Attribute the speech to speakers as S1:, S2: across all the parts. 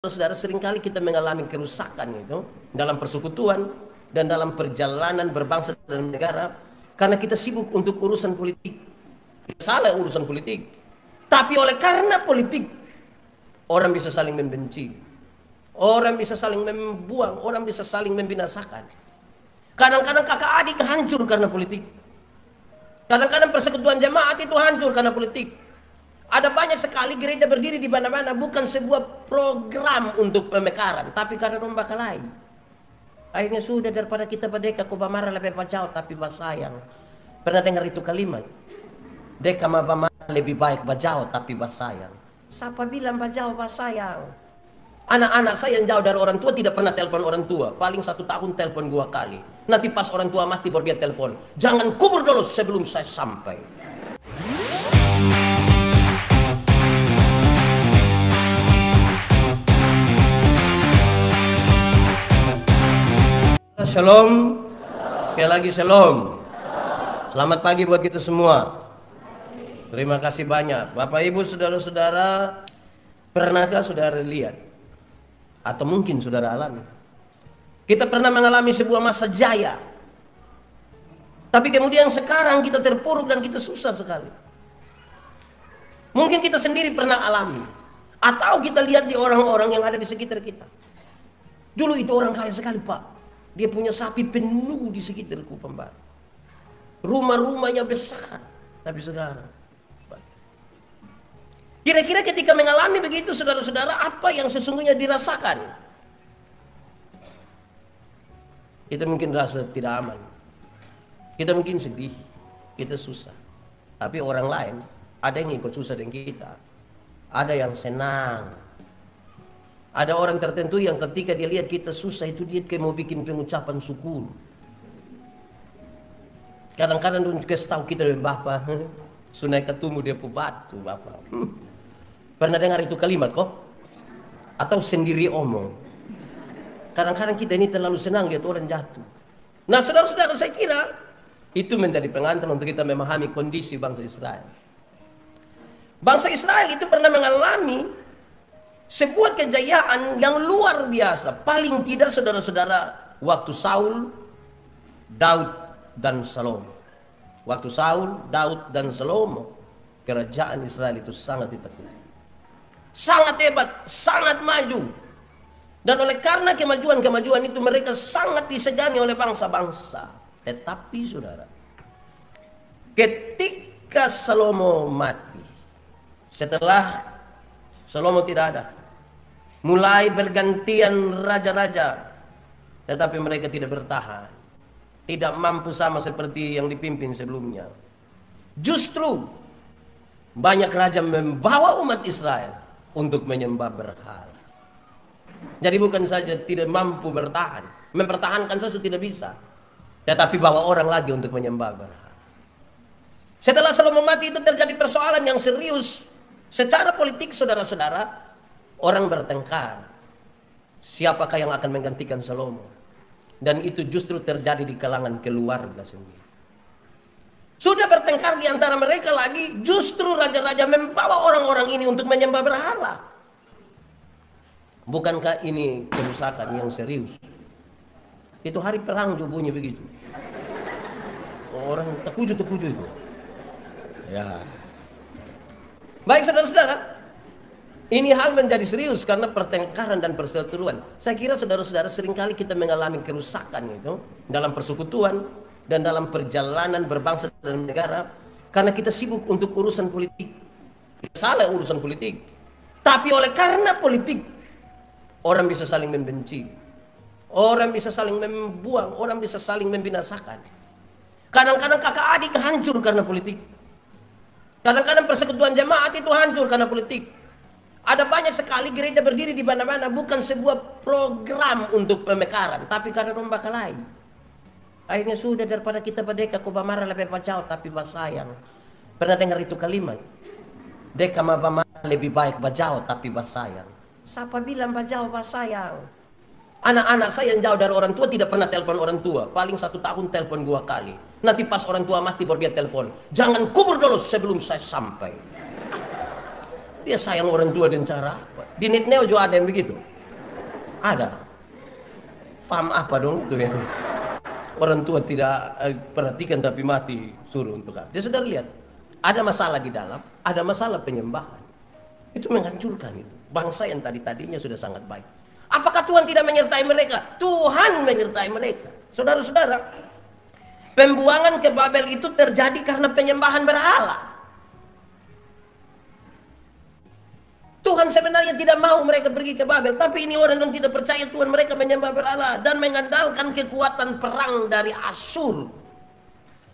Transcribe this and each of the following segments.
S1: Saudara, seringkali kita mengalami kerusakan itu dalam persekutuan dan dalam perjalanan berbangsa dan negara karena kita sibuk untuk urusan politik. Salah urusan politik, tapi oleh karena politik orang bisa saling membenci, orang bisa saling membuang, orang bisa saling membinasakan. Kadang-kadang kakak adik hancur karena politik. Kadang-kadang persekutuan jemaat itu hancur karena politik. Ada banyak sekali gereja berdiri di mana-mana bukan sebuah program untuk pemekaran, tapi karena domba kelahi. Akhirnya sudah, daripada kita berdeka kubamara lebih bajau tapi basayang. Pernah dengar itu kalimat? Deka mabamara lebih baik bajau tapi basayang. Siapa bilang bajau basayang? Anak-anak saya yang jauh dari orang tua tidak pernah telepon orang tua. Paling 1 tahun telepon 2 kali. Nanti pas orang tua mati baru dia telepon. Jangan kubur dulu sebelum saya sampai. Shalom. Sekali lagi shalom. Selamat pagi buat kita semua. Terima kasih banyak. Bapak Ibu, saudara-saudara, pernahkah saudara lihat atau mungkin saudara alami, kita pernah mengalami sebuah masa jaya, tapi kemudian sekarang kita terpuruk dan kita susah sekali. Mungkin kita sendiri pernah alami, atau kita lihat di orang-orang yang ada di sekitar kita. Dulu itu orang kaya sekali, Pak. Dia punya sapi penuh di sekitarku, Pembar. Rumah-rumahnya besar. Tapi sekarang, kira-kira ketika mengalami begitu, saudara-saudara, apa yang sesungguhnya dirasakan? Kita mungkin rasa tidak aman. Kita mungkin sedih. Kita susah. Tapi orang lain, ada yang ikut susah dengan kita. Ada yang senang. Ada orang tertentu yang ketika dia lihat kita susah itu dia kayak mau bikin pengucapan syukur. Kadang-kadang dia kasih tahu kita, Bapak, sunai ketemu dia batu, Bapak. Pernah dengar itu kalimat kok? Atau sendiri omong. Kadang-kadang kita ini terlalu senang lihat orang jatuh. Nah, saudara-saudara, saya kira itu menjadi pengantar untuk kita memahami kondisi bangsa Israel. Bangsa Israel itu pernah mengalami sebuah kejayaan yang luar biasa. Paling tidak, saudara-saudara, waktu Saul, Daud, dan Salomo. Waktu Saul, Daud, dan Salomo, kerajaan Israel itu sangat ditakuti. Sangat hebat, sangat maju. Dan oleh karena kemajuan-kemajuan itu mereka sangat disegani oleh bangsa-bangsa. Tetapi saudara, ketika Salomo mati, setelah Salomo tidak ada, mulai bergantian raja-raja, tetapi mereka tidak bertahan, tidak mampu sama seperti yang dipimpin sebelumnya. Justru banyak raja membawa umat Israel untuk menyembah berhala. Jadi bukan saja tidak mampu bertahan, mempertahankan sesuatu tidak bisa, tetapi bawa orang lagi untuk menyembah berhala. Setelah Salomo mati itu terjadi persoalan yang serius secara politik, saudara-saudara. Orang bertengkar, siapakah yang akan menggantikan Salomo? Dan itu justru terjadi di kalangan keluarga sendiri. Sudah bertengkar di antara mereka lagi, justru raja-raja membawa orang-orang ini untuk menyembah berhala. Bukankah ini kerusakan yang serius? Itu hari perang juga bunyi begitu. Orang terkuju itu. Ya. Baik, saudara-saudara, ini hal menjadi serius karena pertengkaran dan perseteruan. Saya kira saudara-saudara, seringkali kita mengalami kerusakan itu dalam persekutuan dan dalam perjalanan berbangsa dan negara karena kita sibuk untuk urusan politik. Salah urusan politik, tapi oleh karena politik orang bisa saling membenci, orang bisa saling membuang, orang bisa saling membinasakan. Kadang-kadang kakak adik hancur karena politik. Kadang-kadang persekutuan jemaat itu hancur karena politik. Ada banyak sekali gereja berdiri di mana-mana bukan sebuah program untuk pemekaran, tapi karena domba kelahi. Akhirnya sudah, daripada kita berdeka kubamara lebih bajau tapi basayang. Pernah dengar itu kalimat? Deka mabamara lebih baik bajau tapi basayang. Siapa bilang bajau basayang? Anak-anak saya yang jauh dari orang tua tidak pernah telepon orang tua. Paling 1 tahun telepon 2 kali. Nanti pas orang tua mati baru dia telepon. Jangan kubur dulu sebelum saya sampai. Dia sayang orang tua dengan cara apa? Di Netneo juga ada yang begitu. Ada. Paham apa dong itu yang orang tua tidak perhatikan tapi mati suruh untuk apa? Dia sudah lihat. Ada masalah di dalam, ada masalah penyembahan. Itu menghancurkan itu. Bangsa yang tadinya sudah sangat baik. Apakah Tuhan tidak menyertai mereka? Tuhan menyertai mereka. Saudara-saudara, pembuangan ke Babel itu terjadi karena penyembahan berhala. Tuhan sebenarnya tidak mau mereka pergi ke Babel, tapi ini orang yang tidak percaya Tuhan, mereka menyembah berhala dan mengandalkan kekuatan perang dari Asyur.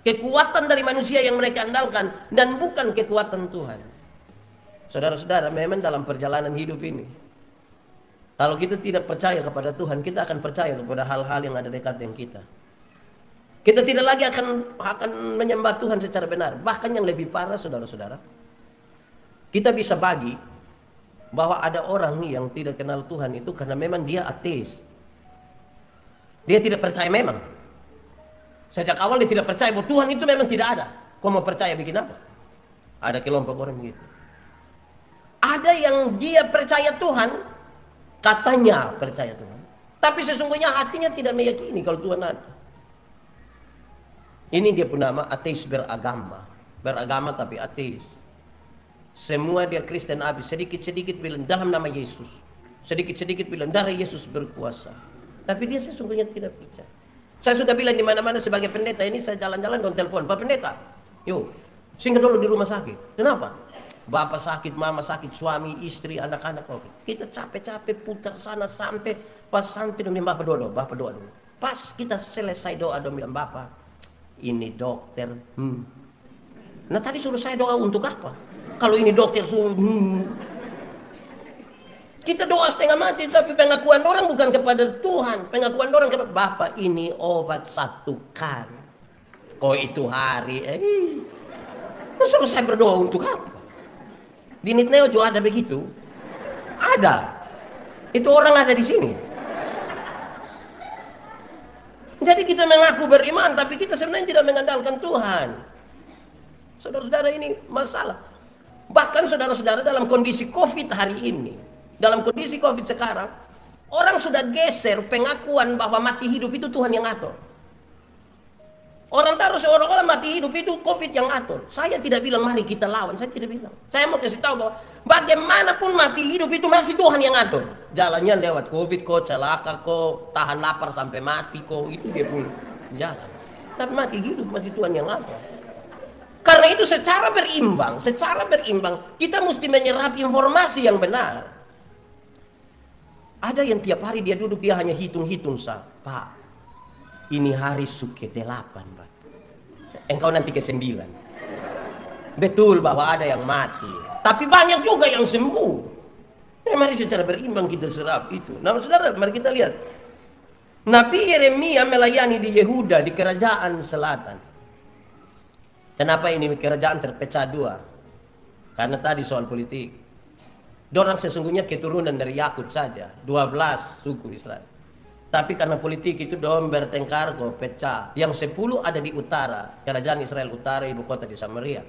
S1: Kekuatan dari manusia yang mereka andalkan dan bukan kekuatan Tuhan. Saudara-saudara, memang dalam perjalanan hidup ini, kalau kita tidak percaya kepada Tuhan, kita akan percaya kepada hal-hal yang ada dekat dengan kita. Kita tidak lagi akan menyembah Tuhan secara benar. Bahkan yang lebih parah, saudara-saudara, kita bisa bagi bahwa ada orang yang tidak kenal Tuhan itu karena memang dia ateis. Dia tidak percaya memang. Sejak awal dia tidak percaya bahwa Tuhan itu memang tidak ada. Kau mau percaya bikin apa? Ada kelompok orang begitu. Ada yang dia percaya Tuhan, katanya percaya Tuhan, tapi sesungguhnya hatinya tidak meyakini kalau Tuhan ada. Ini dia pun nama ateis beragama. Beragama tapi ateis. Semua dia Kristen habis, sedikit-sedikit bilang dalam nama Yesus, sedikit-sedikit bilang darah Yesus berkuasa, tapi dia sesungguhnya tidak percaya. Saya sudah bilang di mana-mana sebagai pendeta ini, saya jalan-jalan dan telepon, Pak Pendeta, yuk singgah dulu di rumah sakit. Kenapa? Bapak sakit, mama sakit, suami, istri, anak-anak. Oke. Kita capek-capek putar sana sampai dong Bapak doa dulu. Pas kita selesai doa dong bilang Bapak, ini dokter. Nah tadi suruh saya doa untuk apa? Kalau ini dokter suruh kita doa setengah mati, tapi pengakuan orang bukan kepada Tuhan, pengakuan orang kepada Bapak ini obat satukan. Kok itu hari suruh saya berdoa untuk apa? Di Nitneo juga ada begitu. Ada. Itu orang ada di sini. Jadi kita mengaku beriman, tapi kita sebenarnya tidak mengandalkan Tuhan. Saudara-saudara, ini masalah. Bahkan saudara-saudara, dalam kondisi COVID hari ini, dalam kondisi COVID sekarang, orang sudah geser pengakuan bahwa mati hidup itu Tuhan yang atur. Orang taruh seolah-olah mati hidup itu COVID yang atur. Saya tidak bilang mari kita lawan, saya tidak bilang. Saya mau kasih tahu bahwa bagaimanapun mati hidup itu masih Tuhan yang atur. Jalannya lewat COVID kok, celaka kok, tahan lapar sampai mati kok, itu dia pun jalan. Tapi mati hidup masih Tuhan yang atur. Karena itu secara berimbang kita mesti menyerap informasi yang benar. Ada yang tiap hari dia duduk, dia hanya hitung-hitung Pak, ini hari suke 8 Pak, engkau nanti ke 9. Betul bahwa ada yang mati, tapi banyak juga yang sembuh. Mari secara berimbang kita serap itu. Nah saudara, mari kita lihat Nabi Yeremia melayani di Yehuda, di kerajaan selatan. Kenapa ini kerajaan terpecah dua? Karena tadi soal politik. Dorang sesungguhnya keturunan dari Yakub saja, 12 suku Israel. Tapi karena politik itu dorang bertengkar kok pecah. Yang 10 ada di utara, kerajaan Israel utara, ibu kota di Samaria.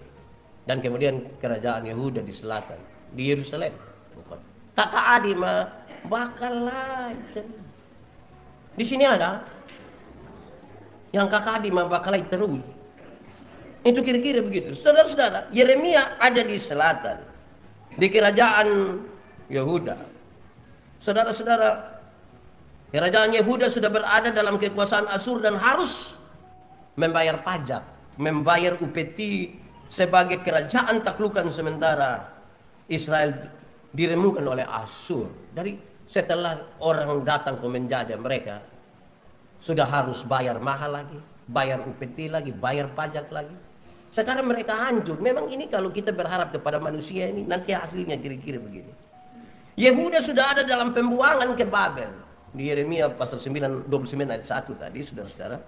S1: Dan kemudian kerajaan Yehuda di selatan, di Yerusalem. Kakak adik mah bakal lain. Di sini ada yang kakak adik mah bakal lain terus. Itu kira-kira begitu. Saudara-saudara, Yeremia ada di selatan, di kerajaan Yehuda. Saudara-saudara, kerajaan Yehuda sudah berada dalam kekuasaan Asyur dan harus membayar pajak, membayar upeti sebagai kerajaan taklukan sementara Israel diremukkan oleh Asyur. Dari setelah orang datang ke menjajah mereka, sudah harus bayar mahal lagi, bayar upeti lagi, bayar pajak lagi. Sekarang mereka hancur. Memang ini kalau kita berharap kepada manusia ini, nanti hasilnya kira-kira begini. Yehuda sudah ada dalam pembuangan ke Babel. Di Yeremia pasal 29 ayat 1 tadi, saudara-saudara.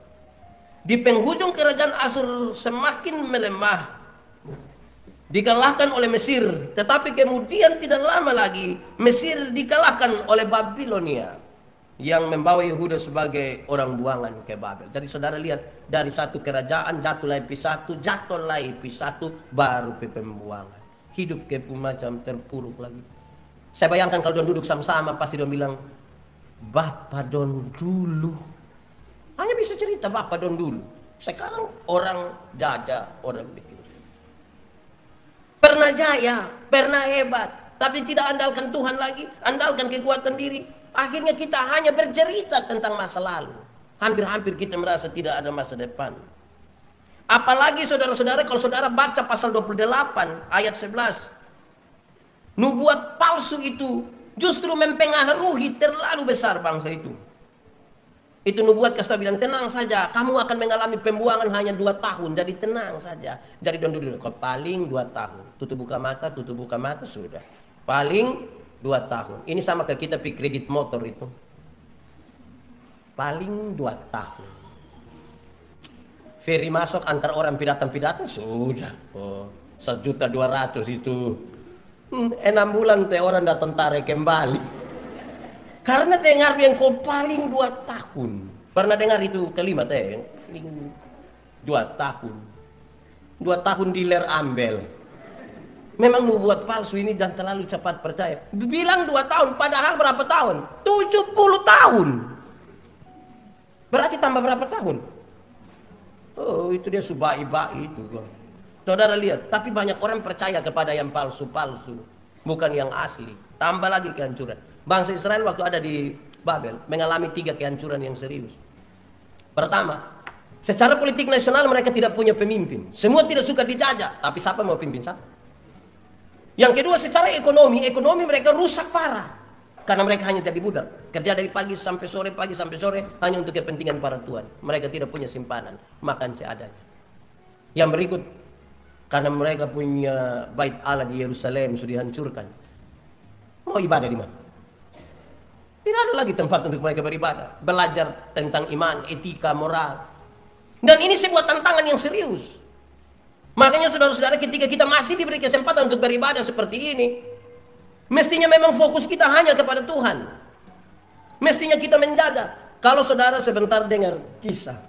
S1: Di penghujung kerajaan Asyur semakin melemah, dikalahkan oleh Mesir. Tetapi kemudian tidak lama lagi Mesir dikalahkan oleh Babilonia, yang membawa Yehuda sebagai orang buangan ke Babel. Jadi saudara lihat, dari satu kerajaan jatuh lagi satu, jatuh lagi satu, baru pembuangan. Hidup ke macam terpuruk lagi. Saya bayangkan kalau dia duduk sama-sama, pasti dia bilang, Bapak don dulu. Hanya bisa cerita Bapak don dulu. Sekarang orang jajah, orang bikin. Pernah jaya, pernah hebat, tapi tidak andalkan Tuhan lagi, andalkan kekuatan diri. Akhirnya kita hanya bercerita tentang masa lalu. Hampir-hampir kita merasa tidak ada masa depan. Apalagi saudara-saudara, kalau saudara baca pasal 28 ayat 11. Nubuat palsu itu justru mempengaruhi terlalu besar bangsa itu. Itu nubuat kasih bilang, tenang saja, kamu akan mengalami pembuangan hanya 2 tahun, jadi tenang saja. Jadi dulu, paling 2 tahun. Tutup buka mata, sudah. Paling 2 tahun. Ini sama kayak kita pi kredit motor itu. Paling 2 tahun. Ferry masuk antar orang pidatang sudah. Oh, 1.200.000 itu. 6 bulan teh orang datang tarik kembali. Karena dengar yang kau paling 2 tahun. Pernah dengar itu kelima teh? 2 tahun. 2 tahun diler ambel. Memang nubuat palsu ini dan terlalu cepat percaya. Bilang 2 tahun, padahal berapa tahun? 70 tahun. Berarti tambah berapa tahun? Oh, itu dia subai-bai itu. Saudara lihat, tapi banyak orang percaya kepada yang palsu-palsu, bukan yang asli. Tambah lagi kehancuran. Bangsa Israel waktu ada di Babel mengalami 3 kehancuran yang serius. Pertama, secara politik nasional mereka tidak punya pemimpin. Semua tidak suka dijajah, tapi siapa mau pimpin siapa? Yang kedua, secara ekonomi mereka rusak parah. Karena mereka hanya jadi budak, kerja dari pagi sampai sore, hanya untuk kepentingan para tuan. Mereka tidak punya simpanan, makan seadanya. Yang berikut, karena mereka punya bait Allah di Yerusalem sudah dihancurkan. Mau ibadah di mana? Tidak ada lagi tempat untuk mereka beribadah. Belajar tentang iman, etika, moral. Dan ini sebuah tantangan yang serius. Makanya saudara-saudara, ketika kita masih diberi kesempatan untuk beribadah seperti ini, mestinya memang fokus kita hanya kepada Tuhan. Mestinya kita menjaga. Kalau saudara sebentar dengar kisah.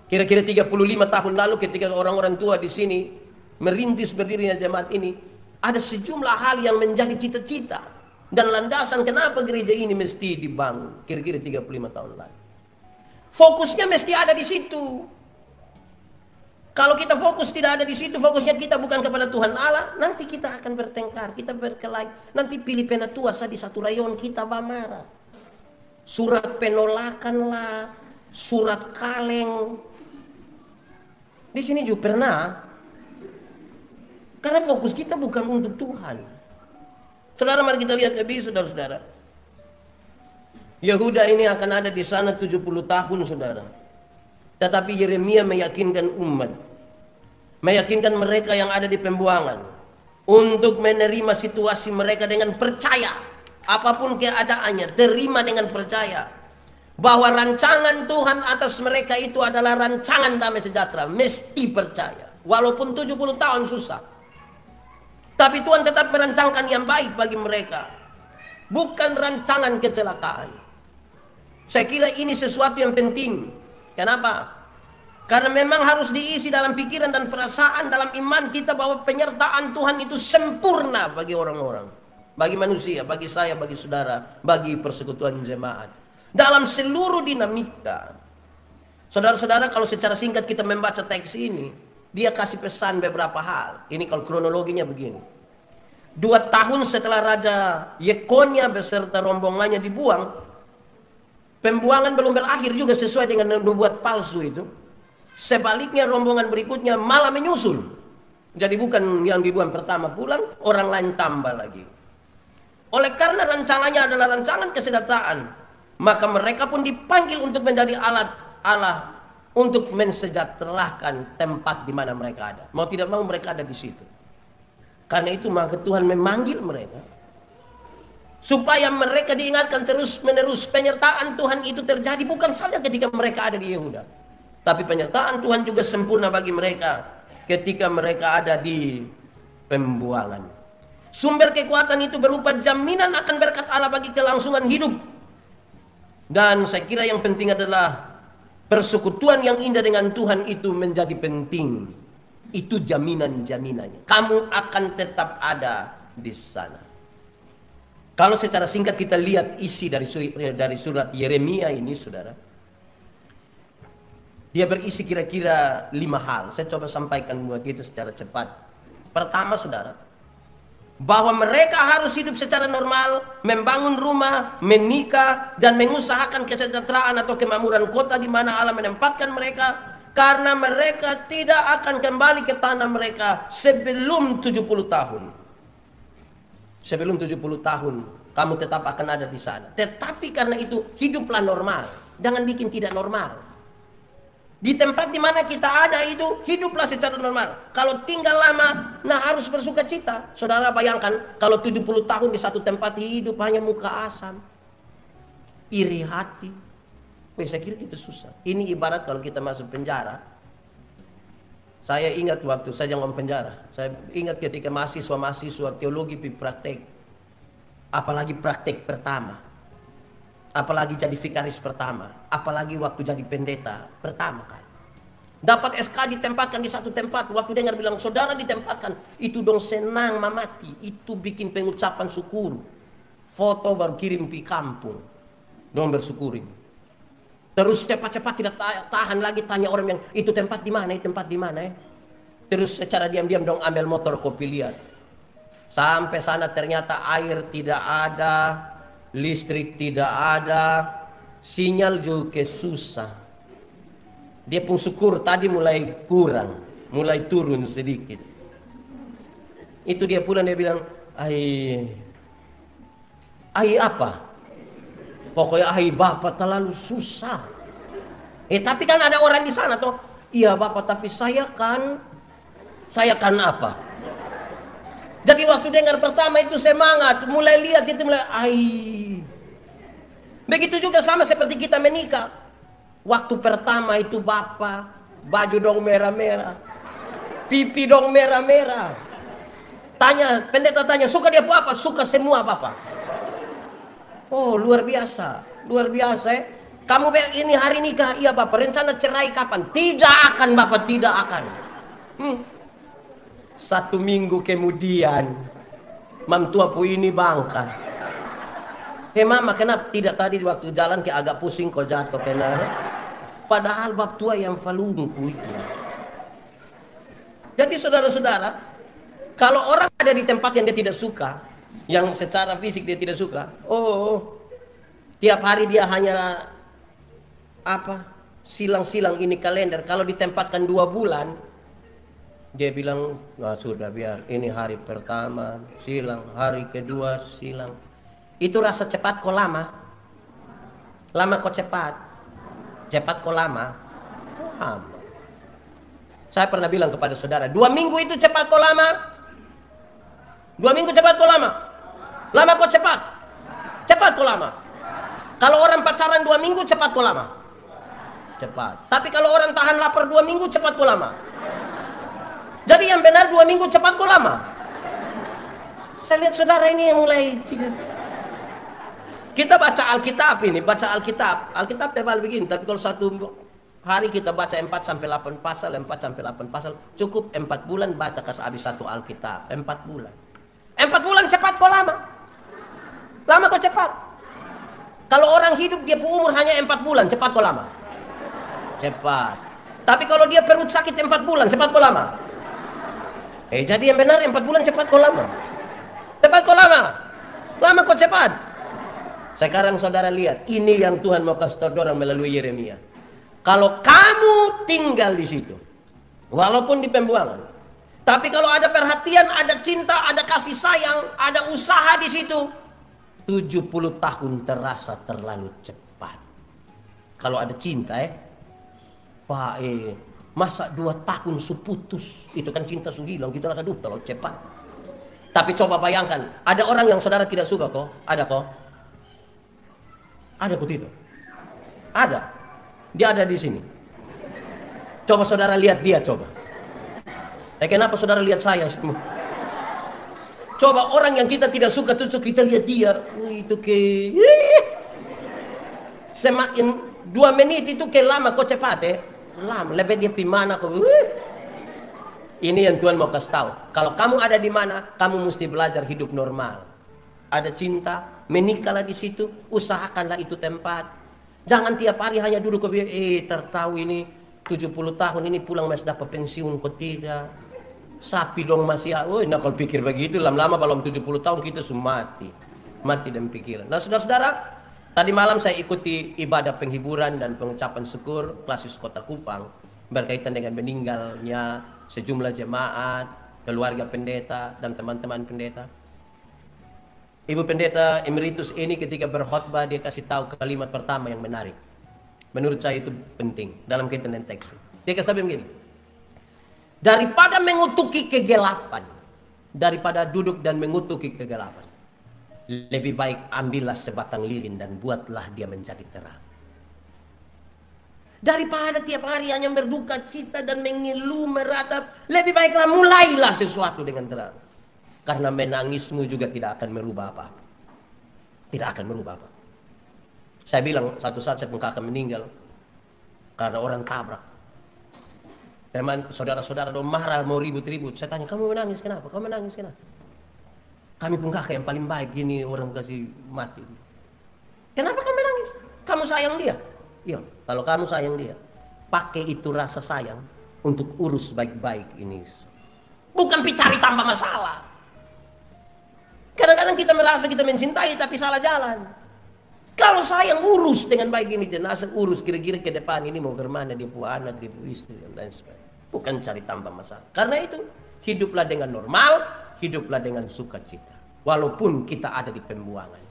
S1: Kira-kira 35 tahun lalu ketika orang-orang tua di sini merintis berdirinya jemaat ini, ada sejumlah hal yang menjadi cita-cita dan landasan kenapa gereja ini mesti dibangun. Kira-kira 35 tahun lalu. Fokusnya mesti ada di situ. Kalau kita fokus tidak ada di situ, fokusnya kita bukan kepada Tuhan Allah, nanti kita akan bertengkar, kita berkelahi. Nanti pilih penatua di satu rayon kita marah. Surat penolakan lah, surat kaleng. Di sini juga pernah. Karena fokus kita bukan untuk Tuhan. Saudara, mari kita lihat lebih, saudara-saudara. Yehuda ini akan ada di sana 70 tahun, saudara. Tetapi Yeremia meyakinkan umat, meyakinkan mereka yang ada di pembuangan untuk menerima situasi mereka dengan percaya. Apapun keadaannya, terima dengan percaya bahwa rancangan Tuhan atas mereka itu adalah rancangan damai sejahtera. Mesti percaya. Walaupun 70 tahun susah, tapi Tuhan tetap merancangkan yang baik bagi mereka. Bukan rancangan kecelakaan. Saya kira ini sesuatu yang penting. Kenapa? Karena memang harus diisi dalam pikiran dan perasaan, dalam iman kita bahwa penyertaan Tuhan itu sempurna bagi orang-orang. Bagi manusia, bagi saya, bagi saudara, bagi persekutuan jemaat. Dalam seluruh dinamika. Saudara-saudara, kalau secara singkat kita membaca teks ini, dia kasih pesan beberapa hal. Ini kalau kronologinya begini. 2 tahun setelah Raja Yekonia beserta rombongannya dibuang, pembuangan belum berakhir juga sesuai dengan nubuat palsu itu. Sebaliknya rombongan berikutnya malah menyusul. Jadi bukan yang dibuang pertama pulang, orang lain tambah lagi. Oleh karena rancangannya adalah rancangan kesejahteraan, maka mereka pun dipanggil untuk menjadi alat Allah untuk mensejahterakan tempat di mana mereka ada. Mau tidak mau mereka ada di situ. Karena itu maka Tuhan memanggil mereka supaya mereka diingatkan terus menerus. Penyertaan Tuhan itu terjadi bukan saja ketika mereka ada di Yehuda, tapi penyertaan Tuhan juga sempurna bagi mereka ketika mereka ada di pembuangan. Sumber kekuatan itu berupa jaminan akan berkat Allah bagi kelangsungan hidup. Dan saya kira yang penting adalah persekutuan yang indah dengan Tuhan itu menjadi penting. Itu jaminan-jaminannya. Kamu akan tetap ada di sana. Kalau secara singkat kita lihat isi dari surat Yeremia ini, saudara, dia berisi kira-kira 5 hal. Saya coba sampaikan buat kita secara cepat. Pertama, saudara, bahwa mereka harus hidup secara normal, membangun rumah, menikah, dan mengusahakan kesejahteraan atau kemakmuran kota di mana Allah menempatkan mereka, karena mereka tidak akan kembali ke tanah mereka sebelum 70 tahun. Sebelum 70 tahun kamu tetap akan ada di sana. Tetapi karena itu hiduplah normal. Jangan bikin tidak normal. Di tempat di mana kita ada itu hiduplah secara normal. Kalau tinggal lama, nah harus bersuka cita. Saudara bayangkan kalau 70 tahun di satu tempat hidup hanya muka asam, iri hati. Saya kira itu susah. Ini ibarat kalau kita masuk penjara. Saya ingat waktu saya jangan penjara. Saya ingat ketika mahasiswa teologi praktek. Apalagi praktek pertama. Apalagi jadi vikaris pertama. Apalagi waktu jadi pendeta pertama kali. Dapat SK ditempatkan di satu tempat. Waktu dengar bilang saudara ditempatkan. Itu dong senang mamati. Itu bikin pengucapan syukur. Foto baru kirim di kampung. Dong bersyukurin. Terus cepat-cepat tidak tahan lagi tanya orang yang itu tempat di mana, tempat di mana ya. Terus secara diam-diam dong ambil motor kopi lihat. Sampai sana ternyata air tidak ada, listrik tidak ada, sinyal juga susah. Dia pun syukur tadi mulai kurang, mulai turun sedikit. Itu dia pulang dia bilang, ai apa? Pokoknya bapak terlalu susah. Tapi kan ada orang di sana toh. Iya bapak, tapi saya kan apa? Jadi waktu dengar pertama itu semangat, mulai lihat itu mulai Begitu juga sama seperti kita menikah. Waktu pertama itu bapak, baju dong merah-merah, pipi dong merah-merah. Pendeta tanya, suka dia apa? Suka semua bapak. Oh luar biasa ya. Kamu ini hari nikah, iya bapak. Rencana cerai kapan? Tidak akan bapak, tidak akan. 1 minggu kemudian, mam tuapu ini bangka. Mama kenapa tidak tadi waktu jalan ke agak pusing kau jatuh kenapa? Padahal bab tua yang falungku itu. Jadi saudara-saudara, kalau orang ada di tempat yang dia tidak suka, yang secara fisik dia tidak suka, tiap hari dia hanya silang-silang ini kalender. Kalau ditempatkan 2 bulan, dia bilang sudah biar ini hari pertama silang, hari kedua silang. Itu rasa cepat kok lama kok cepat kok lama. Saya pernah bilang kepada saudara, 2 minggu itu cepat kok lama, 2 minggu cepat kok lama kok cepat kok lama. Kalau orang pacaran 2 minggu cepat kok lama, cepat. Tapi kalau orang tahan lapar 2 minggu cepat kok lama. Jadi yang benar 2 minggu cepat kok lama. Saya lihat saudara ini yang mulai tidak. Kita baca Alkitab ini, Alkitab tebal begini, tapi kalau satu hari kita baca 4-8 pasal, 4-8 pasal, cukup 4 bulan baca habis satu Alkitab, 4 bulan. 4 bulan cepat kok lama. Lama kok cepat. Kalau orang hidup dia umur hanya 4 bulan, cepat kok lama. Cepat. Tapi kalau dia perut sakit 4 bulan, cepat kok lama. Jadi yang benar 4 bulan cepat kok lama. Cepat kok lama. Lama kok cepat. Sekarang saudara lihat, ini yang Tuhan mau kasih tahu orang melalui Yeremia. Kalau kamu tinggal di situ, walaupun di pembuangan, tapi kalau ada perhatian, ada cinta, ada kasih sayang, ada usaha di situ, 70 tahun terasa terlalu cepat. Kalau ada cinta Pak masa 2 tahun seputus, itu kan cinta sudah hilang, kita rasa terlalu cepat. Tapi coba bayangkan, ada orang yang saudara tidak suka kok, ada kok tidak? Ada. Dia ada di sini. Coba saudara lihat dia coba. Kenapa saudara lihat saya semua? Coba orang yang kita tidak suka tuh kita lihat dia. Itu semakin 2 menit itu lama kok cepat lama. Lebih dia pimana kok. Ini yang Tuhan mau kasih tahu. Kalau kamu ada di mana, kamu mesti belajar hidup normal. ada cinta, menikahlah di situ, usahakanlah itu tempat. Jangan tiap hari hanya duduk tertahu ini 70 tahun ini pulang masih dapat pensiun kok tidak. Sapi dong masih, nah kalau pikir begitu lama-lama belum 70 tahun kita semua mati dan pikiran. Nah saudara-saudara, tadi malam saya ikuti ibadah penghiburan dan pengucapan syukur Klasis Kota Kupang berkaitan dengan meninggalnya sejumlah jemaat, keluarga pendeta dan teman-teman pendeta. Ibu pendeta emeritus ini ketika berkhotbah dia kasih tahu kalimat pertama yang menarik. Menurut saya itu penting dalam kaitan dengan teks. Dia kasih tahu begini. Daripada mengutuki kegelapan, daripada duduk dan mengutuki kegelapan, lebih baik ambillah sebatang lilin dan buatlah dia menjadi terang. Daripada tiap hari hanya berduka cita dan mengeluh meratap, lebih baiklah mulailah sesuatu dengan terang. Karena menangismu juga tidak akan merubah apa-apa. Tidak akan merubah apa. Saya bilang satu saat saya kakak meninggal karena orang tabrak. Teman saudara-saudara dong marah mau ribut-ribut. Saya tanya, kamu menangis kenapa? Kamu menangis kenapa? Kami pun kakak yang paling baik gini orang kasih mati. Kenapa kamu menangis? Kamu sayang dia? Iya, kalau kamu sayang dia, pakai itu rasa sayang untuk urus baik-baik ini. Bukan cari tambah masalah. Kadang-kadang kita merasa kita mencintai tapi salah jalan. Kalau sayang urus dengan baik ini jenazah, urus kira-kira ke depan ini mau kemana, dia punya anak, dia punya istri dan lain sebagainya. Bukan cari tambah masalah. Karena itu hiduplah dengan normal, hiduplah dengan sukacita. Walaupun kita ada di pembuangan.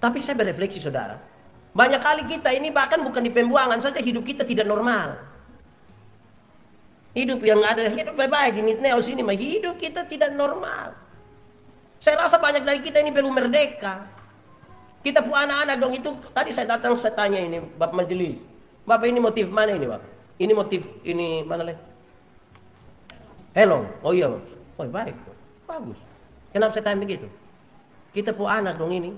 S1: Tapi saya berefleksi saudara, banyak kali kita ini bahkan bukan di pembuangan saja hidup kita tidak normal. Hidup yang ada, hidup baik-baik di Neos ini, hidup kita tidak normal. Saya rasa banyak dari kita ini belum merdeka. Kita punya anak-anak dong itu. Tadi saya datang saya tanya ini Bapak Majelis, Bapak ini motif mana ini Bapak? Ini motif ini mana lagi? Hello, oh iya, oh baik, bagus. Kenapa saya tanya begitu? Kita punya anak dong ini,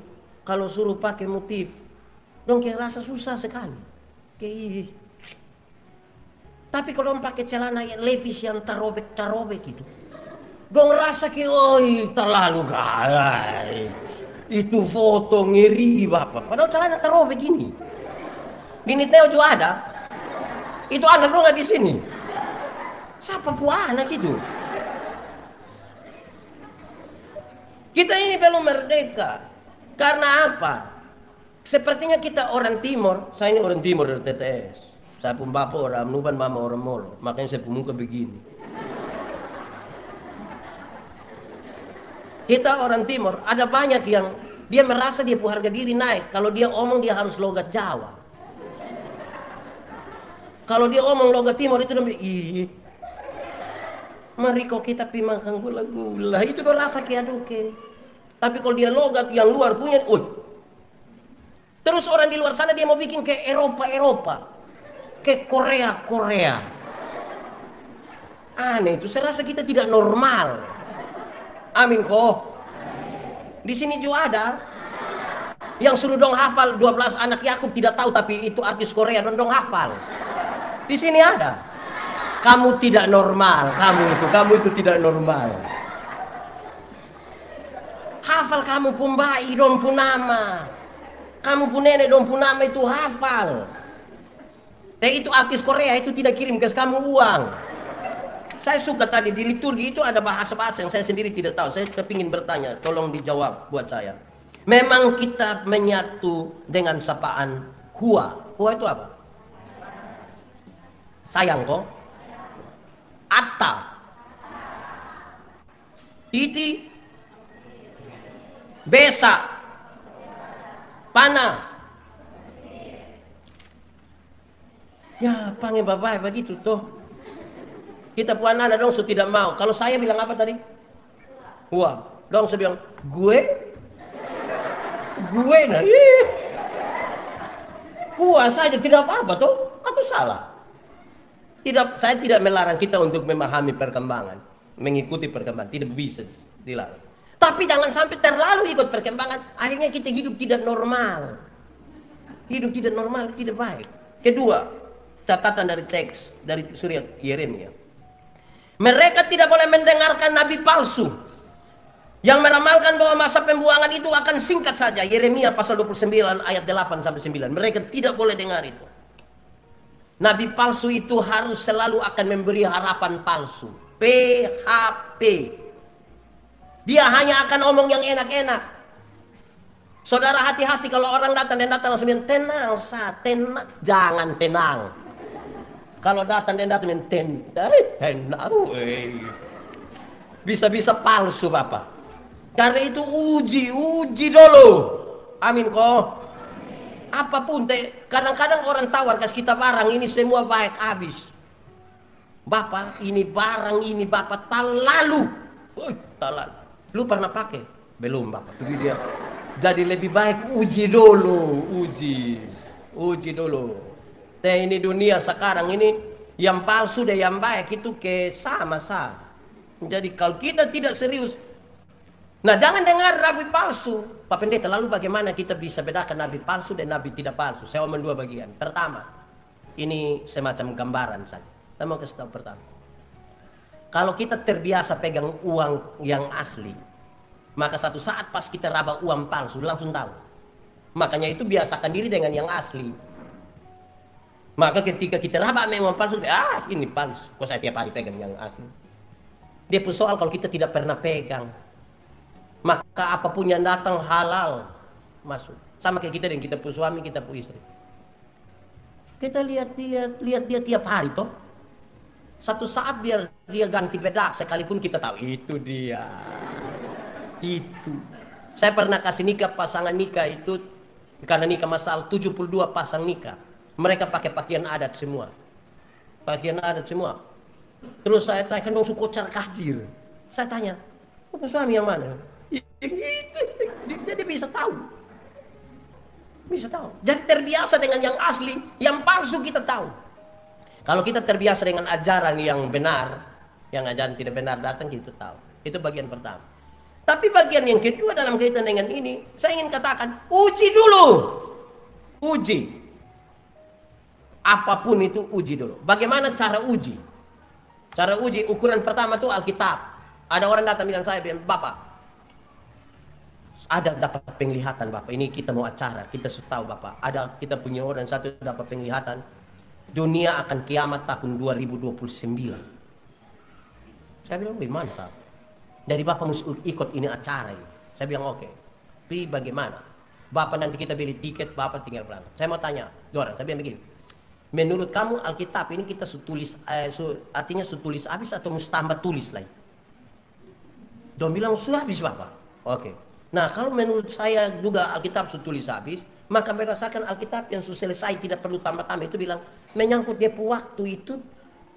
S1: kalau suruh pakai motif, dong kayak rasa susah sekali. Kayak tapi kalau pakai celana yang levis yang tarobek gitu, dong rasa kayak terlalu galai. Itu foto ngeri Bapak. Padahal celana tarobek gini. Di Niteo juga ada. Itu anak dong nggak di sini. Siapa pun anak itu? Kita ini belum merdeka. Karena apa? Sepertinya kita orang Timur. Saya ini orang Timur dari TTS. Saya pun bapak orang Nuban, mama orang Molo. Makanya saya pun muka begini. Kita orang Timur, ada banyak yang dia merasa dia punya harga diri naik. Kalau dia omong dia harus logat Jawa. Kalau dia omong logat Timur itu namanya mari kok kita pimakan gula-gula. Itu udah rasa kayak aduke. Tapi kalau dia logat yang luar punya, terus orang di luar sana dia mau bikin ke Eropa, ke Korea. Aneh itu, saya rasa kita tidak normal. Amin kok. Di sini juga ada yang suruh dong hafal 12 anak Yakub tidak tahu tapi itu artis Korea dong hafal. Di sini ada. Kamu tidak normal, kamu itu tidak normal. Hafal kamu pun bayi dong pun nama. Kamu pun nenek dong pun nama itu hafal. Tapi itu artis Korea itu tidak kirim ke kamu uang. Saya suka tadi di liturgi itu ada bahasa-bahasa yang saya sendiri tidak tahu. Saya kepingin bertanya, tolong dijawab buat saya. Memang kita menyatu dengan sapaan Hua. Hua itu apa? Sayang kok. Atta. Titi. Besa. Pana. Ya, panggil bapak begitu toh. Kita puan anak dong so tidak mau. Kalau saya bilang apa tadi? Wah, dong saya bilang gue nah. Wah saja tidak apa-apa toh. Atau salah? Tidak, saya tidak melarang kita untuk memahami perkembangan, mengikuti perkembangan, tidak bisa dilarang. Tapi jangan sampai terlalu ikut perkembangan, akhirnya kita hidup tidak normal. Hidup tidak normal, tidak baik. Kedua, catatan dari teks dari surat Yeremia. Mereka tidak boleh mendengarkan nabi palsu. Yang meramalkan bahwa masa pembuangan itu akan singkat saja. Yeremia pasal 29 ayat 8 sampai 9. Mereka tidak boleh dengar itu. Nabi palsu itu harus selalu akan memberi harapan palsu. PHP. Dia hanya akan ngomong yang enak-enak. Saudara, hati-hati kalau orang datang dan datang langsung bilang, tenang, tenang. Jangan tenang. Kalau datang dan datang tenang. Bisa-bisa palsu, Bapak. Karena itu uji dulu. Amin kok. Apapun, kadang-kadang orang tawar kasih kita barang ini semua baik habis. Bapak, ini barang ini Bapak terlalu. Terlalu. Lu pernah pakai? Belum, Bapak. Tapi dia. Jadi lebih baik uji dulu, uji dulu. Nah, ini dunia sekarang ini yang palsu dan yang baik itu sama-sama. Jadi kalau kita tidak serius, nah jangan dengar nabi palsu. Pak Pendeta, lalu bagaimana kita bisa bedakan nabi palsu dan nabi tidak palsu? Saya omong dua bagian. Pertama, ini semacam gambaran saja. Saya mau kasih tahu pertama. Kalau kita terbiasa pegang uang yang asli, maka satu saat pas kita raba uang palsu langsung tahu. Makanya itu biasakan diri dengan yang asli. Maka ketika kita raba uang palsu, ini palsu. Kok saya tiap hari pegang yang asli? Dia pun soal kalau kita tidak pernah pegang, maka apapun yang datang halal masuk. Sama kayak kita dengan kita pun suami, kita pun istri. Kita lihat dia tiap hari toh. Satu saat biar dia ganti bedak sekalipun kita tahu itu dia. Itu. Saya pernah kasih nikah pasangan nikah itu karena nikah masal 72 pasang nikah. Mereka pakai pakaian adat semua. Pakaian adat semua. Terus saya tanya dong suku kocar kacir. Saya tanya, "Apa suami yang mana?" Jadi bisa tahu. Bisa tahu. Jadi terbiasa dengan yang asli, yang palsu kita tahu. Kalau kita terbiasa dengan ajaran yang benar, yang ajaran tidak benar datang kita tahu. Itu bagian pertama. Tapi bagian yang kedua dalam kaitan dengan ini, saya ingin katakan, uji dulu. Uji. Apapun itu uji dulu. Bagaimana cara uji? Cara uji, ukuran pertama itu Alkitab. Ada orang datang bilang saya, "Bapak, ada dapat penglihatan Bapak. Ini kita mau acara, kita tahu Bapak. Ada kita punya orang satu dapat penglihatan. Dunia akan kiamat tahun 2029. Saya bilang, "Wih, mantap. Dari Bapak mesti ikut ini acara ini." Saya bilang, "Oke. Tapi bagaimana? Bapak nanti kita beli tiket, Bapak tinggal berangkat." Saya mau tanya, Doran, saya bilang begini. Menurut kamu Alkitab ini kita tulis artinya tulis habis atau mesti tambah tulis lagi? Dia bilang, "Sudah habis Bapak." Oke. Nah, kalau menurut saya juga Alkitab tulis habis, maka berdasarkan Alkitab yang sudah selesai tidak perlu tambah-tambah itu bilang menyangkut dia waktu itu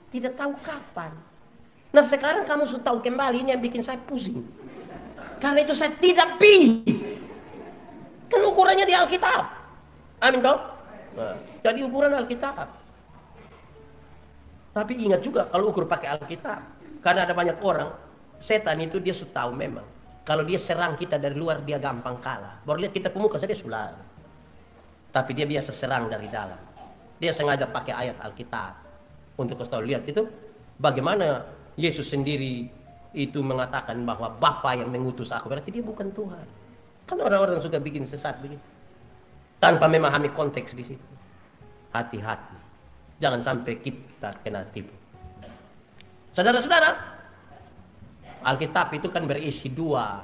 S1: tidak tahu kapan. Nah sekarang kamu sudah tahu kembali, ini yang bikin saya pusing. Karena itu saya tidak kan ukurannya di Alkitab. Amin dong. Nah, jadi ukuran Alkitab. Tapi ingat juga kalau ukur pakai Alkitab, karena ada banyak orang setan itu dia sudah tahu memang. Kalau dia serang kita dari luar dia gampang kalah. Baru lihat kita pemuka saja sudah. Tapi dia biasa serang dari dalam. Dia sengaja pakai ayat Alkitab untuk kasih tahu. Lihat itu bagaimana Yesus sendiri itu mengatakan bahwa Bapa yang mengutus aku. Berarti dia bukan Tuhan. Kan orang-orang suka bikin sesat begitu. Tanpa memahami konteks di situ. Hati-hati. Jangan sampai kita kena tipu. Saudara-saudara, Alkitab itu kan berisi dua.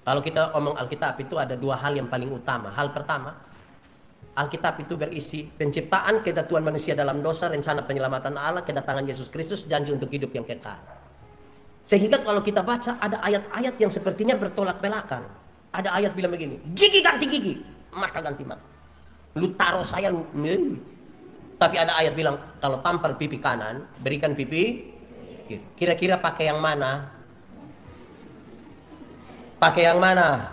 S1: Kalau kita omong Alkitab itu ada dua hal yang paling utama. Hal pertama, Alkitab itu berisi penciptaan, kedatuan manusia dalam dosa, rencana penyelamatan Allah, kedatangan Yesus Kristus, janji untuk hidup yang kekal. Sehingga kalau kita baca ada ayat-ayat yang sepertinya bertolak belakang. Ada ayat bilang begini, gigi ganti gigi, mata ganti mata. Lu taruh saya, tapi ada ayat bilang kalau tampar pipi kanan, berikan pipi. Kira-kira pakai yang mana? Pakai yang mana?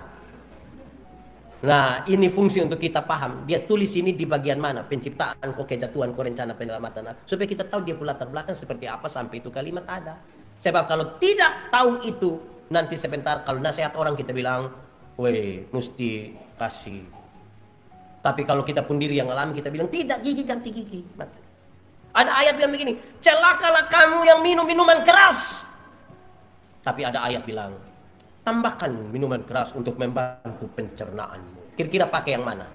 S1: Nah, ini fungsi untuk kita paham. Dia tulis ini di bagian mana? Penciptaan, kok kejatuhan, kok rencana penyelamatan. Supaya kita tahu dia latar belakang seperti apa sampai itu kalimat ada. Sebab kalau tidak tahu itu, nanti sebentar kalau nasihat orang kita bilang, weh, mesti kasih. Tapi kalau kita pun diri yang alami, kita bilang, tidak, gigi ganti gigi. Ada ayat bilang begini, celakalah kamu yang minum minuman keras. Tapi ada ayat bilang, tambahkan minuman keras untuk membantu pencernaanmu. Kira-kira pakai yang mana?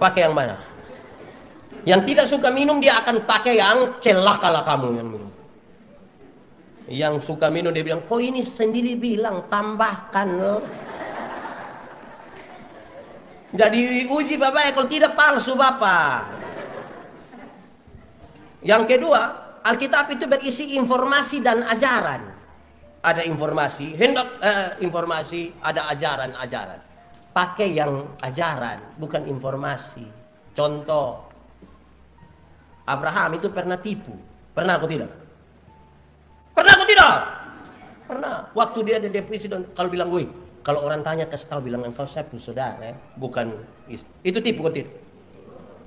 S1: Pakai yang mana? Yang tidak suka minum dia akan pakai yang celakalah kamu yang minum. Yang suka minum dia bilang, kok ini sendiri bilang tambahkan loh. Jadi uji Bapak ya, kalau tidak palsu Bapak. Yang kedua, Alkitab itu berisi informasi dan ajaran. Ada informasi, informasi, ada ajaran. Pakai yang ajaran, bukan informasi. Contoh, Abraham itu pernah tipu. Pernah aku tidak? Pernah aku tidak? Pernah. Waktu dia ada depresi dan kalau bilang, woi, kalau orang tanya kasih tahu bilang engkau saya punya saudara, bukan itu tipu kok tidak?